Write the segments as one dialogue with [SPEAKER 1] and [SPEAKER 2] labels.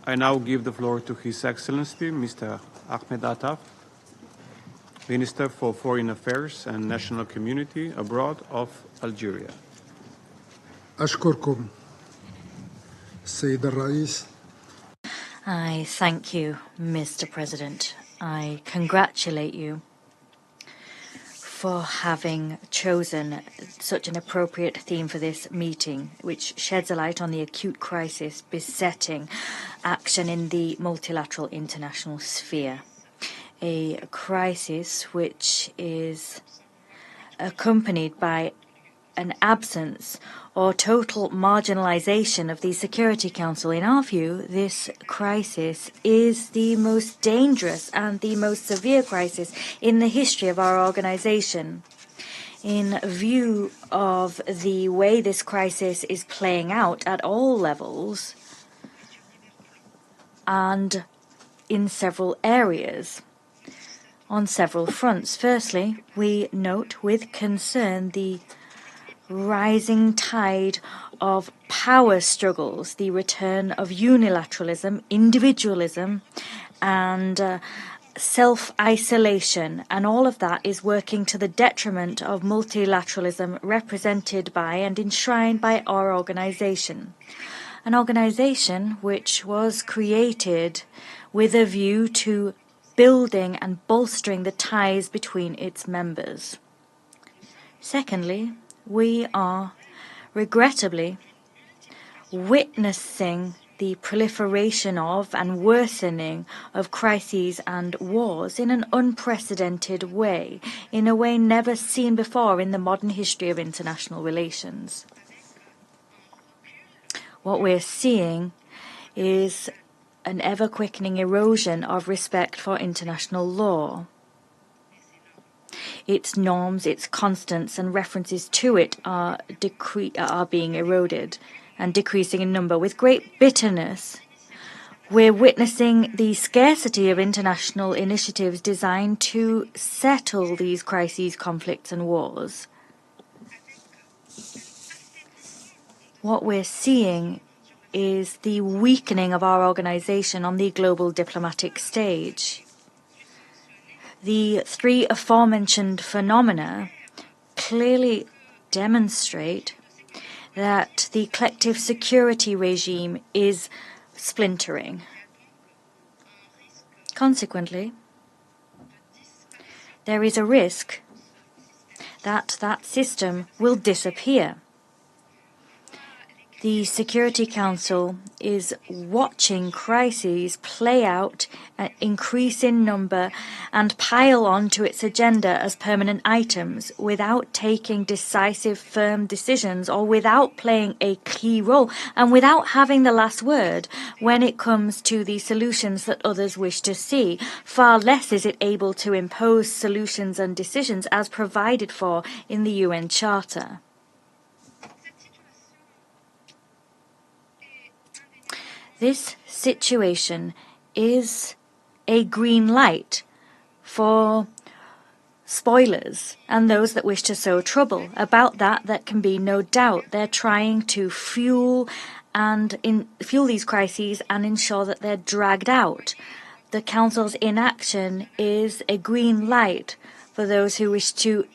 [SPEAKER 1] I now give the floor to His Excellency, Mr. Ahmed Attaf, Minister for Foreign Affairs and National Community Abroad of Algeria.
[SPEAKER 2] أشكركم السيد الرئيس.
[SPEAKER 3] I thank you, Mr. President. I congratulate you for having chosen such an appropriate theme for this meeting, which sheds a light on the acute crisis besetting action in the multilateral international sphere. A crisis which is accompanied by an absence or total marginalization of the Security Council. In our view, this crisis is the most dangerous and the most severe crisis in the history of our organization. In view of the way this crisis is playing out at all levels and in several areas, on several fronts. Firstly, we note with concern the rising tide of power struggles, the return of unilateralism, individualism, and self-isolation, and all of that is working to the detriment of multilateralism represented by and enshrined by our organization. An organization which was created with a view to building and bolstering the ties between its members. Secondly, we are regrettably witnessing the proliferation of and worsening of crises and wars in an unprecedented way, in a way never seen before in the modern history of international relations. What we're seeing is an ever-quickening erosion of respect for international law. Its norms, its constants, and references to it are being eroded and decreasing in number. With great bitterness, we're witnessing the scarcity of international initiatives designed to settle these crises, conflicts, and wars. What we're seeing is the weakening of our organization on the global diplomatic stage. The three aforementioned phenomena clearly demonstrate that the collective security regime is splintering. Consequently, there is a risk that that system will disappear. The Security Council is watching crises play out, increase in number, and pile on to its agenda as permanent items without taking decisive, firm decisions or without playing a key role and without having the last word when it comes to the solutions that others wish to see. Far less is it able to impose solutions and decisions as provided for in the UN Charter. This situation is a green light for spoilers and those that wish to sow trouble. About that, there can be no doubt. They're trying to fuel these crises and ensure that they're dragged out. The Council's inaction is a green light for those who wish to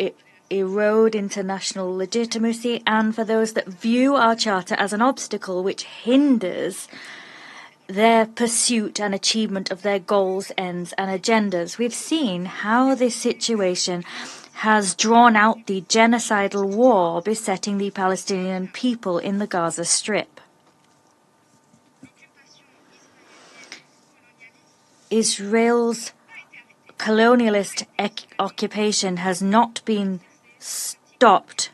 [SPEAKER 3] erode international legitimacy and for those that view our Charter as an obstacle which hinders their pursuit and achievement of their goals, ends, and agendas. We've seen how this situation has drawn out the genocidal war besetting the Palestinian people in the Gaza Strip. Israel's colonialist occupation has not been stopped.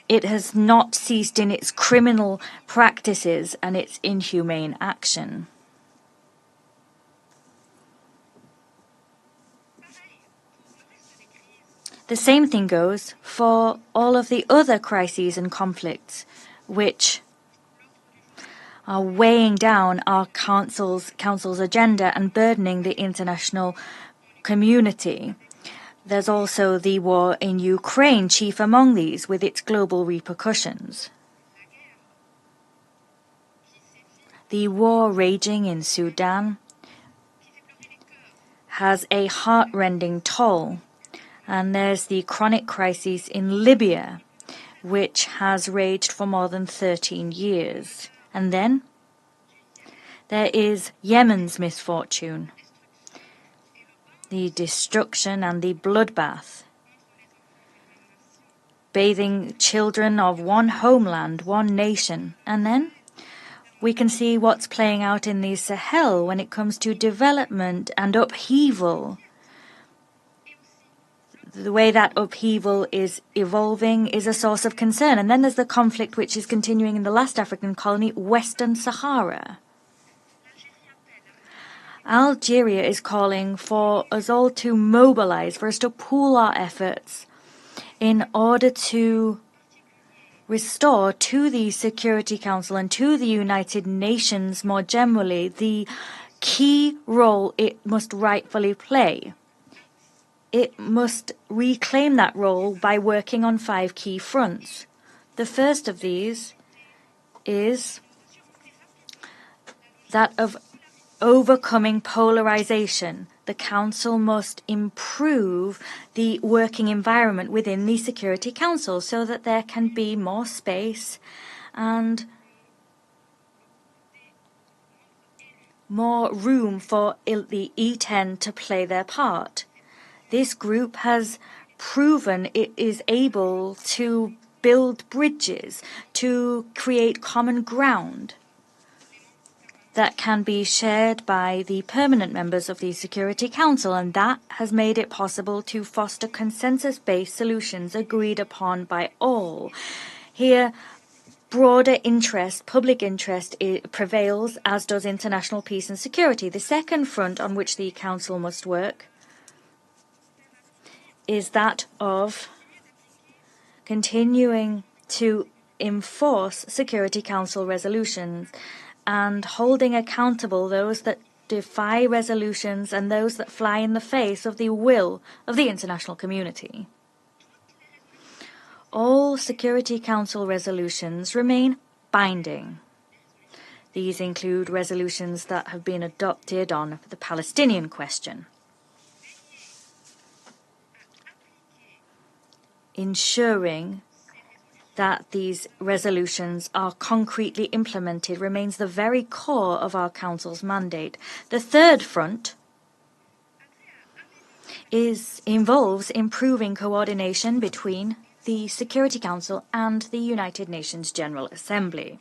[SPEAKER 3] It has not ceased in its criminal practices and its inhumane action. The same thing goes for all of the other crises and conflicts which are weighing down our council's agenda and burdening the international community. There's also the war in Ukraine, chief among these, with its global repercussions. The war raging in Sudan has a heart-rending toll, and there's the chronic crisis in Libya, which has raged for more than 13 years. And then there is Yemen's misfortune, the destruction and the bloodbath, bathing children of one homeland, one nation. And then we can see what's playing out in the Sahel when it comes to development and upheaval. The way that upheaval is evolving is a source of concern. And then there's the conflict which is continuing in the last African colony, Western Sahara. Algeria is calling for us all to mobilize, for us to pool our efforts in order to restore to the Security Council and to the United Nations more generally the key role it must rightfully play. It must reclaim that role by working on 5 key fronts. The first of these is that of overcoming polarization. The Council must improve the working environment within the Security Council so that there can be more space and more room for the E10 to play their part. This group has proven it is able to build bridges, to create common ground that can be shared by the permanent members of the Security Council, and that has made it possible to foster consensus-based solutions agreed upon by all. Here, broader interest, public interest, prevails, as does international peace and security. The second front on which the Council must work is that of continuing to enforce Security Council resolutions and holding accountable those that defy resolutions and those that fly in the face of the will of the international community. All Security Council resolutions remain binding. These include resolutions that have been adopted on the Palestinian question. Ensuring that these resolutions are concretely implemented remains the very core of our Council's mandate. The third front involves improving coordination between the Security Council and the United Nations General Assembly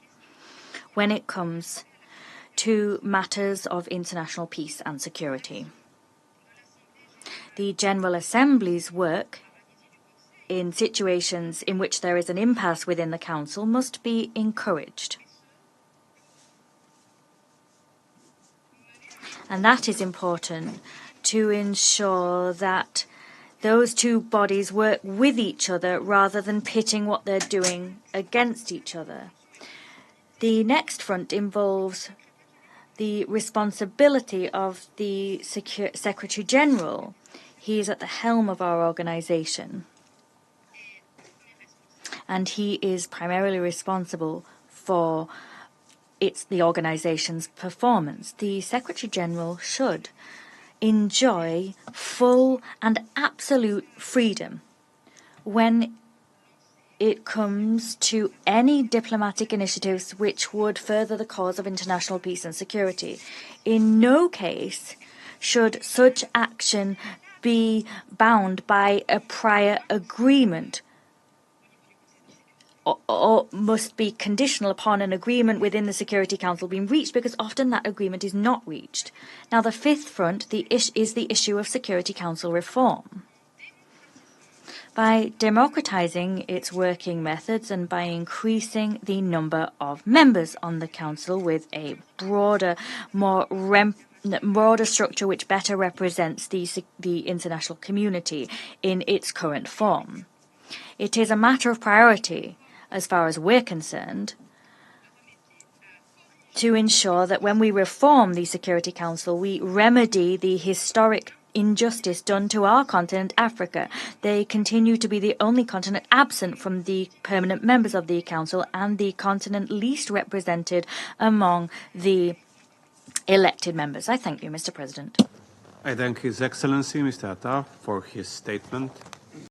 [SPEAKER 3] when it comes to matters of international peace and security. The General Assembly's work in situations in which there is an impasse within the Council must be encouraged. And that is important to ensure that those two bodies work with each other rather than pitting what they're doing against each other. The next front involves the responsibility of the Secretary General. He is at the helm of our organization, and he is primarily responsible for the organization's performance. The Secretary General should enjoy full and absolute freedom when it comes to any diplomatic initiatives which would further the cause of international peace and security. In no case should such action be bound by a prior agreement or must be conditional upon an agreement within the Security Council being reached, because often that agreement is not reached. Now, the fifth front is the issue of Security Council reform. By democratizing its working methods and by increasing the number of members on the Council with a broader, broader structure which better represents the international community in its current form. It is a matter of priority, as far as we're concerned, to ensure that when we reform the Security Council, we remedy the historic injustice done to our continent, Africa. They continue to be the only continent absent from the permanent members of the Council and the continent least represented among the elected members. I thank you, Mr. President.
[SPEAKER 1] I thank His Excellency, Mr. Attaf, for his statement.